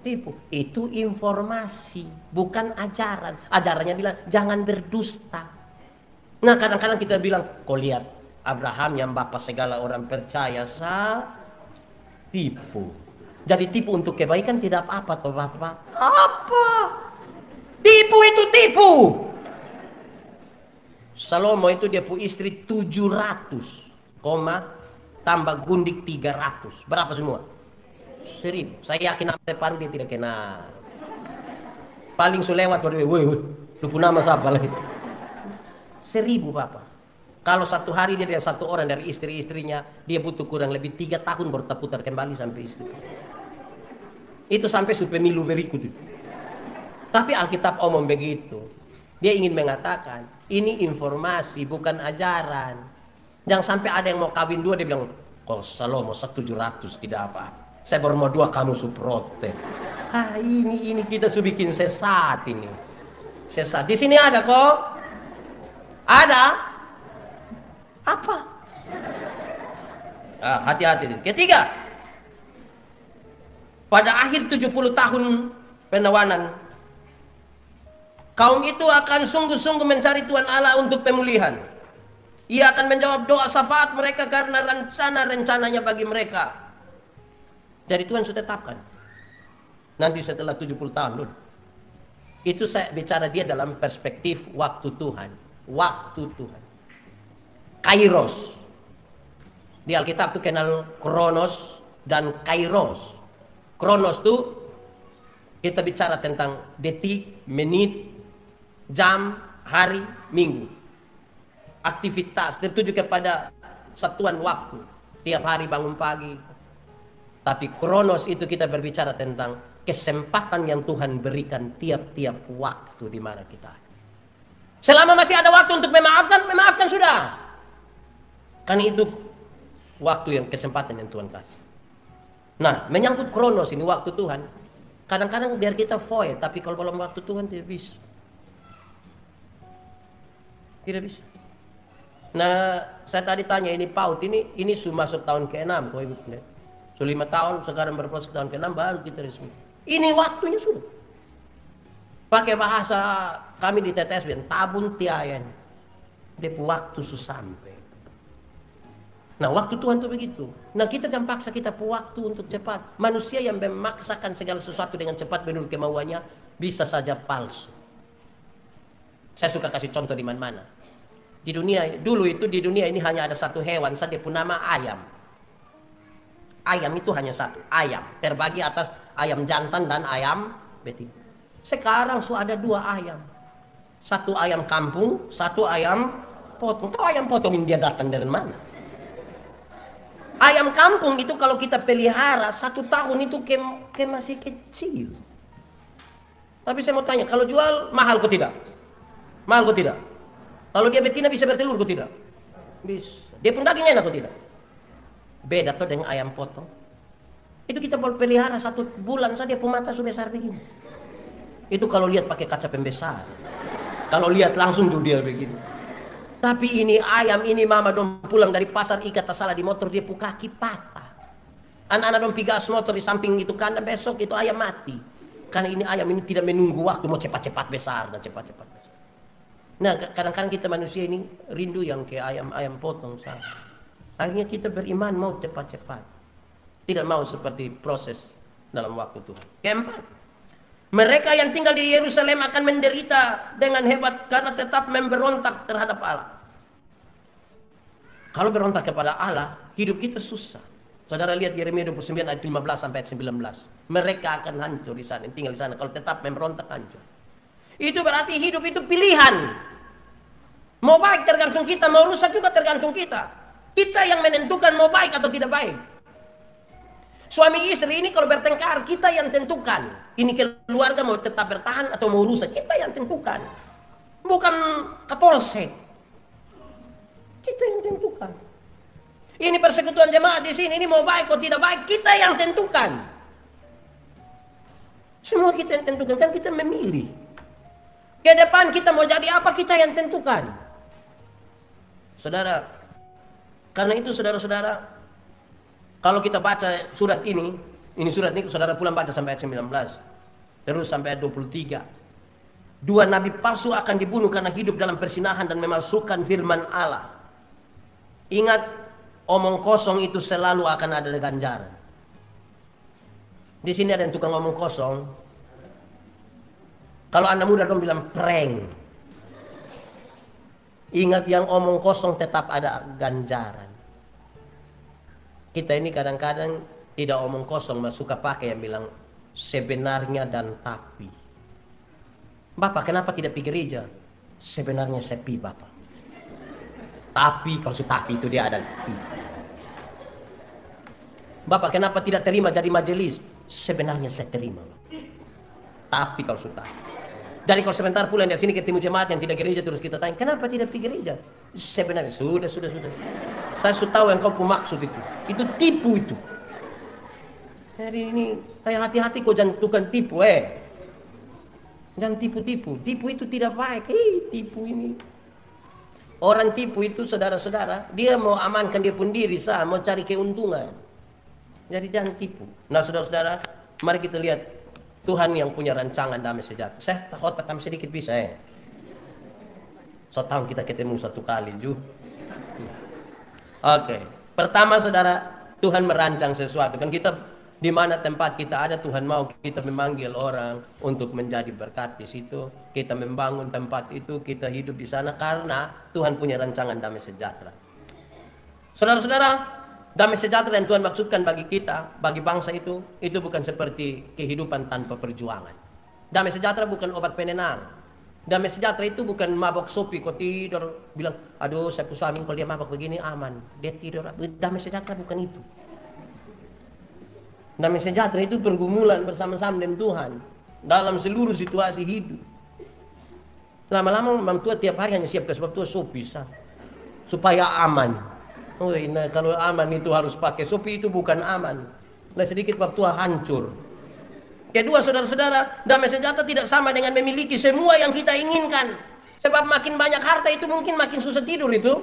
S1: Tipu. Itu informasi, bukan ajaran. Ajarannya bilang jangan berdusta. Nah kadang-kadang kita bilang, kau lihat Abraham yang bapak segala orang percaya, tipu. Jadi tipu untuk kebaikan tidak apa-apa toh Bapak. Apa? Tipu itu tipu. Salomo itu dia punya istri 700, tambah gundik 300. Berapa semua? 1000. Saya yakin apa depan dia tidak kena. Paling sulewat baru woi, lu punya nama siapa lagi? 1000 Bapak. Kalau satu hari dia dengan satu orang dari istri-istrinya, dia butuh kurang lebih 3 tahun baru terputar kembali sampai istri. Itu sampai pemilu berikut itu. Tapi Alkitab omong begitu. Dia ingin mengatakan, ini informasi bukan ajaran. Jangan sampai ada yang mau kawin 2 dia bilang, kok Salomo 700 tidak apa. Saya baru mau 2 kamu suprote. Ini kita sudah bikin sesat ini. Sesat. Di sini ada kok. Ada. Apa? Hati-hati. Ketiga, pada akhir 70 tahun penawanan, kaum itu akan sungguh-sungguh mencari Tuhan Allah untuk pemulihan. Ia akan menjawab doa syafaat mereka karena rencana-rencananya bagi mereka. Dari Tuhan sudah tetapkan. Nanti setelah 70 tahun. Itu saya bicara dia dalam perspektif waktu Tuhan. Waktu Tuhan. Kairos. Di Alkitab itu kenal Kronos dan Kairos. Kronos itu kita bicara tentang detik, menit, jam, hari, minggu. Aktivitas tertuju kepada satuan waktu. Tiap hari bangun pagi. Tapi Kronos itu kita berbicara tentang kesempatan yang Tuhan berikan tiap-tiap waktu di mana kita. Selama masih ada waktu untuk memaafkan sudah. Kan itu waktu yang kesempatan yang Tuhan kasih. Nah, menyangkut Kronos ini waktu Tuhan, kadang-kadang biar kita void, tapi kalau dalam waktu Tuhan tidak bisa. Tidak bisa. Nah, saya tadi tanya ini PAUD ini sudah masuk tahun ke-6 kok Ibu. Sudah 5 tahun, sekarang berproses tahun ke-6 baru kita resmi. Ini waktunya sudah. Pakai bahasa kami di TTS tabun tiayan. Dia waktu sudah sampai. Nah waktu Tuhan itu begitu. Nah kita jangan paksa kita waktu untuk cepat. Manusia yang memaksakan segala sesuatu dengan cepat menurut kemauannya bisa saja palsu. Saya suka kasih contoh di mana-mana. Di dunia dulu itu di dunia ini hanya ada satu hewan saja pun nama ayam. Ayam itu hanya satu, ayam. Terbagi atas ayam jantan dan ayam betina. Sekarang sudah ada 2 ayam. Satu ayam kampung, satu ayam potong. Tahu ayam potong ini dia datang dari mana? Ayam kampung itu kalau kita pelihara 1 tahun itu ke masih kecil. Tapi saya mau tanya, kalau jual mahal kok tidak? Mahal kok tidak? Kalau dia betina bisa bertelur kok tidak? Bisa. Dia pun daging enak kok tidak? Beda tuh dengan ayam potong. Itu kita pelihara 1 bulan saja mata sudah besar begini. Itu kalau lihat pakai kaca pembesar. Kalau lihat langsung tuh dia begini. Tapi ini ayam ini mama dong pulang dari pasar ikat salah di motor dia kaki patah. Anak-anak dong pigas motor di samping itu karena besok itu ayam mati. Karena ini ayam ini tidak menunggu waktu mau cepat-cepat besar dan cepat-cepat besar. Nah kadang-kadang kita manusia ini rindu yang kayak ayam potong sama. Akhirnya kita beriman mau cepat-cepat. Tidak mau seperti proses dalam waktu Tuhan. Keempat, mereka yang tinggal di Yerusalem akan menderita dengan hebat karena tetap memberontak terhadap Allah. Kalau berontak kepada Allah, hidup kita susah. Saudara lihat Yeremia 29 ayat 15 sampai ayat 19. Mereka akan hancur di sana, tinggal di sana. Kalau tetap memberontak, hancur. Itu berarti hidup itu pilihan. Mau baik tergantung kita, mau rusak juga tergantung kita. Kita yang menentukan mau baik atau tidak baik. Suami istri ini kalau bertengkar, kita yang tentukan. Ini keluarga mau tetap bertahan atau mau rusak, kita yang tentukan. Bukan Kapolsek. Kita yang tentukan. Ini persekutuan jemaat di sini, ini mau baik atau tidak baik, kita yang tentukan. Semua kita yang tentukan, kan kita memilih. Ke depan kita mau jadi apa, kita yang tentukan. Saudara, karena itu saudara-saudara, kalau kita baca surat ini surat ini saudara pulang baca sampai ayat 19. Terus sampai ayat 23. Dua nabi palsu akan dibunuh karena hidup dalam persinahan dan memalsukan firman Allah. Ingat, omong kosong itu selalu akan ada ganjaran. Di sini ada yang tukang omong kosong. Kalau anak muda dong bilang prank. Ingat, yang omong kosong tetap ada ganjaran. Kita ini kadang-kadang tidak omong kosong, suka pakai yang bilang sebenarnya dan tapi. Bapak kenapa tidak pergi gereja? Sebenarnya sepi Bapak. Tapi kalau tapi itu dia ada. Bapak kenapa tidak terima jadi majelis? Sebenarnya saya terima. Tapi kalau sudah. Jadi kalau sebentar pulang dari sini ketemu jemaat yang tidak gereja, terus kita tanya, kenapa tidak pergi gereja? Sebenarnya sudah. Saya sudah tahu yang kau maksud itu. Itu tipu itu. Jadi ini kayak hati-hati kau jangan tukang tipu Jangan tipu-tipu. Tipu itu tidak baik. Tipu ini. Orang tipu itu saudara-saudara, dia mau amankan dia pun diri, mau cari keuntungan. Jadi jangan tipu. Nah saudara-saudara, mari kita lihat Tuhan yang punya rancangan damai sejahtera. Saya takut pertama sedikit bisa So tahun kita ketemu satu kali juga. Oke. Pertama saudara, Tuhan merancang sesuatu. Kan kita di mana tempat kita ada, Tuhan mau kita memanggil orang untuk menjadi berkat di situ. Kita membangun tempat itu, kita hidup di sana karena Tuhan punya rancangan damai sejahtera. Saudara-saudara, damai sejahtera yang Tuhan maksudkan bagi kita, bagi bangsa itu bukan seperti kehidupan tanpa perjuangan. Damai sejahtera bukan obat penenang. Damai sejahtera itu bukan mabok sopi, kau tidur, bilang, aduh saya suami kalau dia mabok begini aman. Dia tidur, damai sejahtera bukan itu. Damai sejahtera itu pergumulan bersama-sama dengan Tuhan dalam seluruh situasi hidup. Lama-lama Mam Tua tiap hari hanya siapkan sebab Tua sopi supaya aman. Nah, kalau aman itu harus pakai sopi, itu bukan aman. Nah, sedikit bab tua hancur. Kedua saudara-saudara, damai sejahtera tidak sama dengan memiliki semua yang kita inginkan. Sebab makin banyak harta itu mungkin makin susah tidur itu.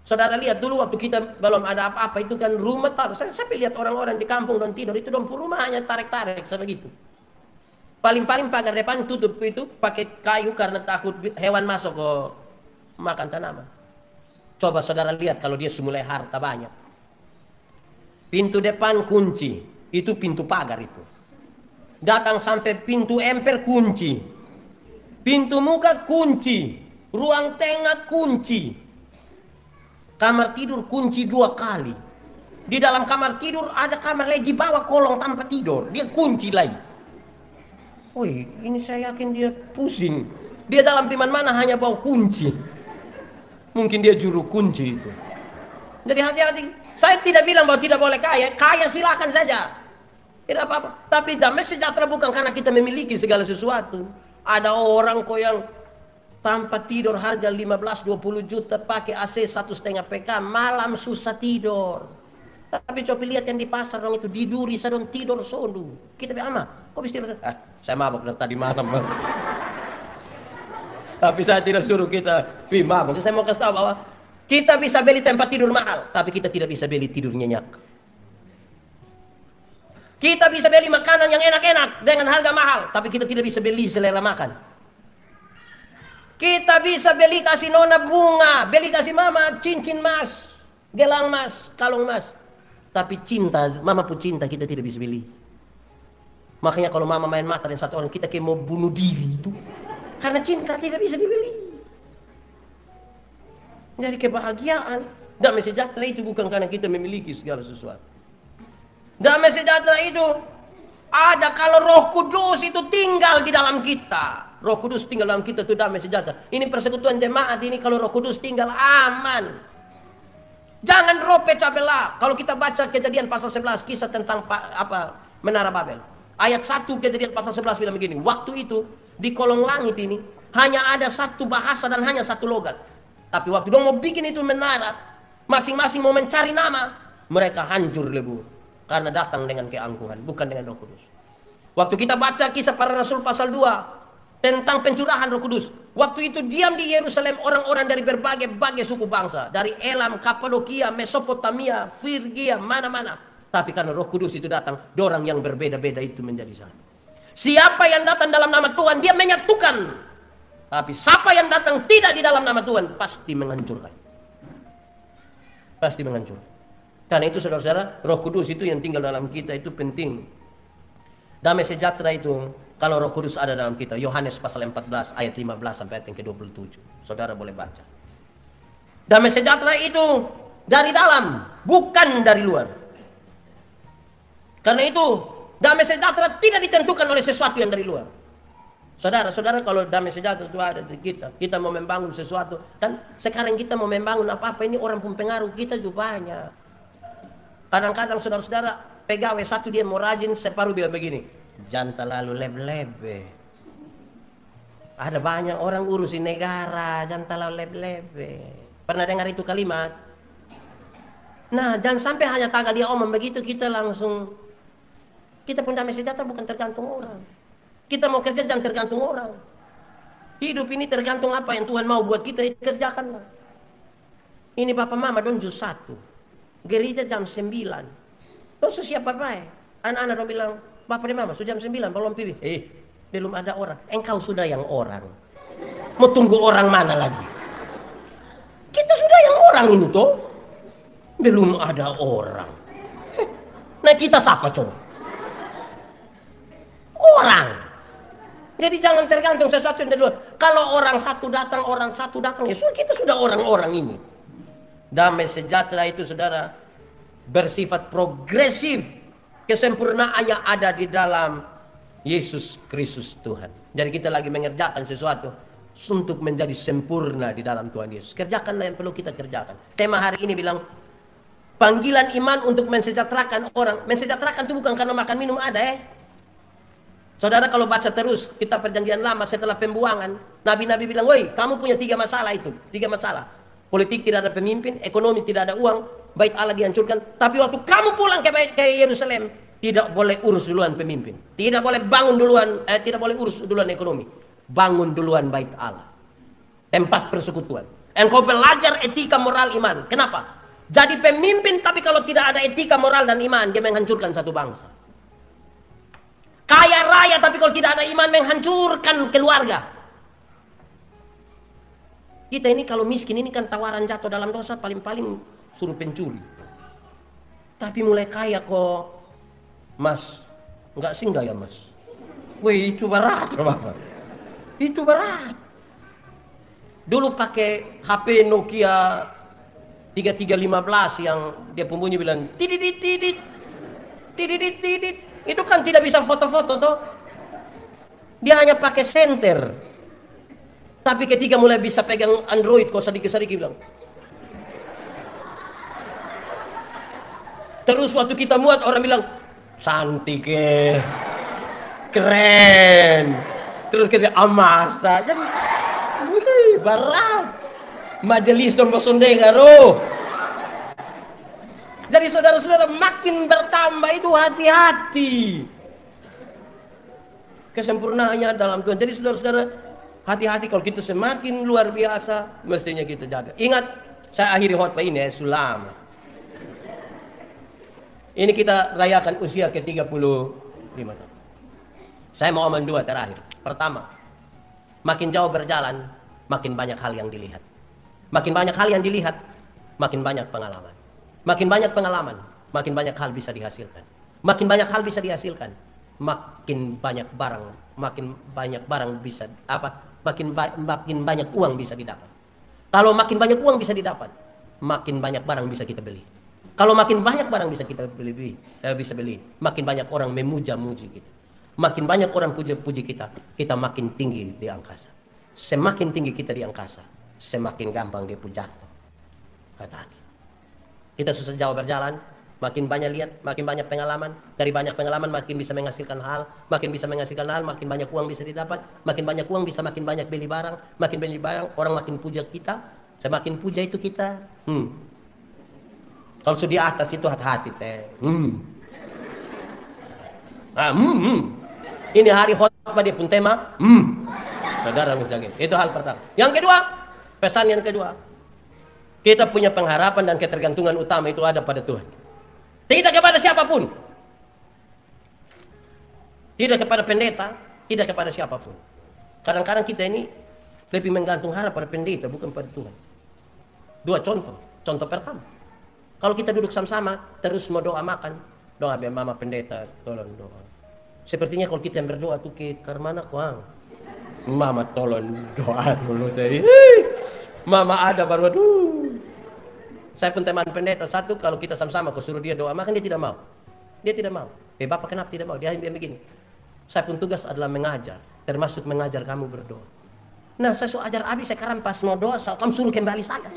S1: Saudara lihat dulu waktu kita belum ada apa-apa itu kan rumah taruh. Saya lihat orang-orang di kampung dan tidur itu dong rumahnya tarik-tarik sebegitu. Paling-paling pagar depan tutup itu pakai kayu karena takut hewan masuk ke makan tanaman. Coba saudara lihat kalau dia mulai harta banyak. Pintu depan kunci, itu pintu pagar itu. Datang sampai pintu emper kunci. Pintu muka kunci. Ruang tengah kunci. Kamar tidur kunci 2 kali. Di dalam kamar tidur ada kamar lagi bawah kolong tanpa tidur. Dia kunci lagi. Woi, ini saya yakin dia pusing. Dia dalam piman mana hanya bawa kunci. Mungkin dia juru kunci itu. Jadi hati-hati. Saya tidak bilang bahwa tidak boleh kaya. Kaya silakan saja. Tidak apa-apa. Tapi damai sejahtera bukan karena kita memiliki segala sesuatu. Ada orang kok yang tanpa tidur harga 15-20 juta pakai AC 1,5 PK. Malam susah tidur. Tapi coba lihat yang di pasar dong itu. Diduri sadon tidur sodu. Kita bilang, ama, kok bisa tidur? Saya mabok dari tadi malam. Tapi saya tidak suruh kita mabok. Saya mau kasih tahu bahwa kita bisa beli tempat tidur mahal, tapi kita tidak bisa beli tidur nyenyak. Kita bisa beli makanan yang enak-enak dengan harga mahal, tapi kita tidak bisa beli selera makan. Kita bisa beli kasih nona bunga, beli kasih mama cincin emas, gelang emas, kalung emas. Tapi cinta, mama pun cinta kita tidak bisa beli. Makanya kalau mama main mata dengan satu orang, kita kayak mau bunuh diri itu. Karena cinta tidak bisa dibeli. Jadi kebahagiaan, damai sejahtera itu bukan karena kita memiliki segala sesuatu. Damai sejahtera itu ada kalau Roh Kudus itu tinggal di dalam kita. Roh Kudus tinggal dalam kita itu damai sejahtera. Ini persekutuan jemaat ini kalau Roh Kudus tinggal aman. Jangan roh pecah belah. Kalau kita baca Kejadian pasal 11 kisah tentang Menara Babel. Ayat 1 Kejadian pasal 11 bilang begini. Waktu itu di kolong langit ini hanya ada satu bahasa dan hanya satu logat. Tapi waktu dong mau bikin itu menara, masing-masing mau mencari nama, mereka hancur lebur. Karena datang dengan keangkuhan, bukan dengan Roh Kudus. Waktu kita baca kisah para rasul pasal 2 tentang pencurahan Roh Kudus. Waktu itu diam di Yerusalem orang-orang dari berbagai suku bangsa. Dari Elam, Kapadokia, Mesopotamia, Frigia, mana-mana. Tapi karena Roh Kudus itu datang, dorang yang berbeda-beda itu menjadi satu. Siapa yang datang dalam nama Tuhan, dia menyatukan. Tapi siapa yang datang tidak di dalam nama Tuhan, pasti menghancurkan. Pasti menghancurkan. Karena itu saudara-saudara, Roh Kudus itu yang tinggal dalam kita itu penting. Damai sejahtera itu kalau Roh Kudus ada dalam kita. Yohanes pasal 14 ayat 15 sampai ayat yang ke-27. Saudara boleh baca. Damai sejahtera itu dari dalam, bukan dari luar. Karena itu damai sejahtera tidak ditentukan oleh sesuatu yang dari luar. Saudara-saudara, kalau damai sejahtera itu ada di kita mau membangun sesuatu. Dan sekarang kita mau membangun apa-apa, ini orang pempengaruh kita juga banyak. Kadang-kadang saudara-saudara, pegawai satu dia mau rajin, separuh bilang begini, jangan terlalu leb-lebe. Ada banyak orang urusin negara, jangan terlalu leb-lebe. Pernah dengar itu kalimat? Nah, jangan sampai hanya tagal dia omong begitu, kita langsung, kita pun damai sejahtera bukan tergantung orang. Kita mau kerja jangan tergantung orang. Hidup ini tergantung apa yang Tuhan mau buat kita, kerjakanlah. Ini Bapak Mama don jus 1. Gereja jam 9. Don siap Bapak. Anak-anak don bilang, Bapak dan Mama sudah jam 9 belum pilih. Belum ada orang. Engkau sudah yang orang. Mau tunggu orang mana lagi? Kita sudah yang orang ini toh. Belum ada orang. Nah kita siapa coba? Orang. Jadi jangan tergantung sesuatu yang dari luar. Kalau orang satu datang ya kita sudah orang-orang ini. Damai sejahtera itu saudara bersifat progresif. Kesempurnaannya ada di dalam Yesus Kristus Tuhan. Jadi kita lagi mengerjakan sesuatu untuk menjadi sempurna di dalam Tuhan Yesus. Kerjakanlah yang perlu kita kerjakan. Tema hari ini bilang panggilan iman untuk mensejahterakan orang. Mensejahterakan itu bukan karena makan minum ada Saudara kalau baca terus kitab Perjanjian Lama setelah pembuangan, nabi-nabi bilang, "Woi, kamu punya 3 masalah itu, 3 masalah. Politik tidak ada pemimpin, ekonomi tidak ada uang, bait Allah dihancurkan. Tapi waktu kamu pulang ke Yerusalem, tidak boleh urus duluan pemimpin, tidak boleh bangun duluan, tidak boleh urus duluan ekonomi, bangun duluan bait Allah, tempat persekutuan. Engkau belajar etika moral iman. Kenapa? Jadi pemimpin tapi kalau tidak ada etika moral dan iman, dia menghancurkan satu bangsa. Kaya raya tapi kalau tidak ada iman menghancurkan keluarga. Kita ini kalau miskin ini kan tawaran jatuh dalam dosa paling-paling suruh pencuri. Tapi mulai kaya kok, Mas, enggak singgah ya Mas? Wih itu berat Bapak. Itu berat. Dulu pakai HP Nokia 3315 yang dia pembunyi bilang tidit tidit tidit tidit. Itu kan tidak bisa foto-foto toh. Dia hanya pakai senter. Tapi ketika mulai bisa pegang Android kok sedikit-sedikit bilang. Terus waktu kita muat orang bilang cantik keren. Terus kita amasa. Jadi berat. Majelis dong bosan dengar Jadi saudara-saudara makin bertambah itu hati-hati. Kesempurnaannya dalam Tuhan. Jadi saudara-saudara hati-hati kalau kita semakin luar biasa mestinya kita jaga. Ingat saya akhiri khotbah ini selama. Ini kita rayakan usia ke-35 tahun. Saya mau omong 2 terakhir. Pertama, makin jauh berjalan makin banyak hal yang dilihat. Makin banyak hal yang dilihat makin banyak pengalaman. Makin banyak pengalaman, makin banyak hal bisa dihasilkan. Makin banyak hal bisa dihasilkan, makin banyak barang bisa makin banyak uang bisa didapat. Kalau makin banyak uang bisa didapat, makin banyak barang bisa kita beli. Kalau makin banyak barang bisa kita beli, makin banyak orang memuja-muji kita. Makin banyak orang puji-puji kita makin tinggi di angkasa. Semakin tinggi kita di angkasa, semakin gampang dia jatuh. Kata kita susah jauh berjalan, makin banyak lihat, makin banyak pengalaman. Dari banyak pengalaman makin bisa menghasilkan hal, makin bisa menghasilkan hal, makin banyak uang bisa didapat, makin banyak uang bisa makin banyak beli barang, makin beli barang orang makin puja kita, semakin puja itu kita. Kalau sudah di atas itu hati-hati teh. Ini hari khotbah dia pun tema. Saudara misalnya, itu hal pertama. Yang kedua, pesan yang kedua, kita punya pengharapan dan ketergantungan utama itu ada pada Tuhan. Tidak kepada siapapun. Tidak kepada pendeta, tidak kepada siapapun. Kadang-kadang kita ini lebih menggantung harap pada pendeta, bukan pada Tuhan. Dua contoh. Contoh pertama, kalau kita duduk sama-sama, terus mau doa makan, doa biar mama pendeta, tolong doa. Sepertinya kalau kita yang berdoa tuh ke mana kuang. Mama tolong doa dulu tadi. Mama ada baru aduh. Saya pun teman pendeta satu, kalau kita sama-sama kau suruh dia doa makan dia tidak mau. Dia tidak mau. Bapak kenapa tidak mau? Dia begini. Saya pun tugas adalah mengajar, termasuk mengajar kamu berdoa. Nah, saya suruh ajar Abi sekarang pas mau doa, kamu suruh kembali saya.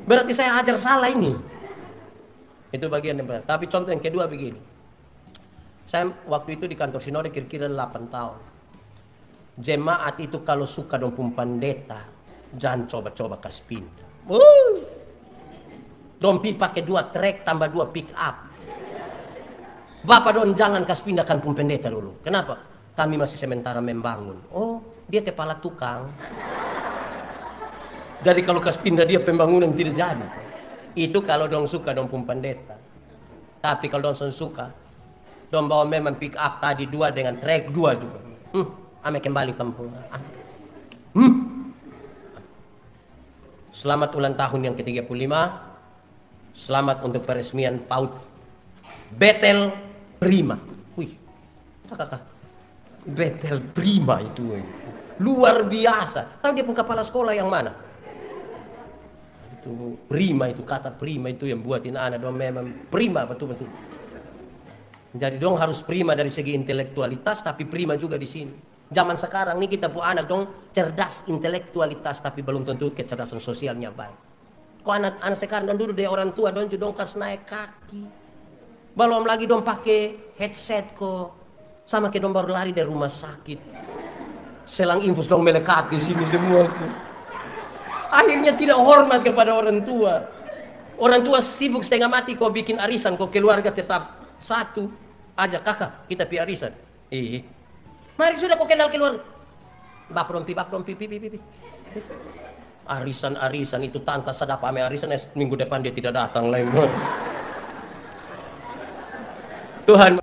S1: Berarti saya ajar salah ini. Itu bagian yang pertama. Tapi contoh yang kedua begini. Saya waktu itu di kantor sinode kira-kira 8 tahun. Jemaat itu kalau suka dong pendeta, jangan coba-coba kasih pindah. Dompi pakai 2 trek tambah 2 pick up. Bapak don jangan kasih pindahkan pendeta dulu. Kenapa? Kami masih sementara membangun. Oh, dia kepala tukang. Jadi kalau kasih pindah dia pembangunan tidak jadi. Itu kalau dong suka dong pendeta. Tapi kalau dong suka, dong bawa memang pick up tadi 2 dengan trek 2 juga. Ame kembali kampung. Selamat ulang tahun yang ke-35. Selamat untuk peresmian PAUD Betel Prima. Wih, kakak. Betel Prima itu. Luar biasa. Tahu dia pun kepala sekolah yang mana? Itu prima, itu kata prima itu yang buatin anak dong memang prima betul-betul. Jadi dong harus prima dari segi intelektualitas, tapi prima juga di sini. Zaman sekarang nih kita punya anak dong cerdas intelektualitas, tapi belum tentu kecerdasan sosialnya baik. Kok anak sekarang dong dulu dari orang tua dong kas naik kaki, belum lagi dong pakai headset kok, sama kayak dong baru lari dari rumah sakit. Selang infus dong melekat di sini semua. Akhirnya tidak hormat kepada orang tua. Orang tua sibuk setengah mati kok bikin arisan, kok keluarga tetap satu. Aja kakak kita pi arisan. Mari sudah kok kenal keluar. Bap rompi. Arisan itu tangkas sadap ame arisan minggu depan dia tidak datang lagi. Tuhan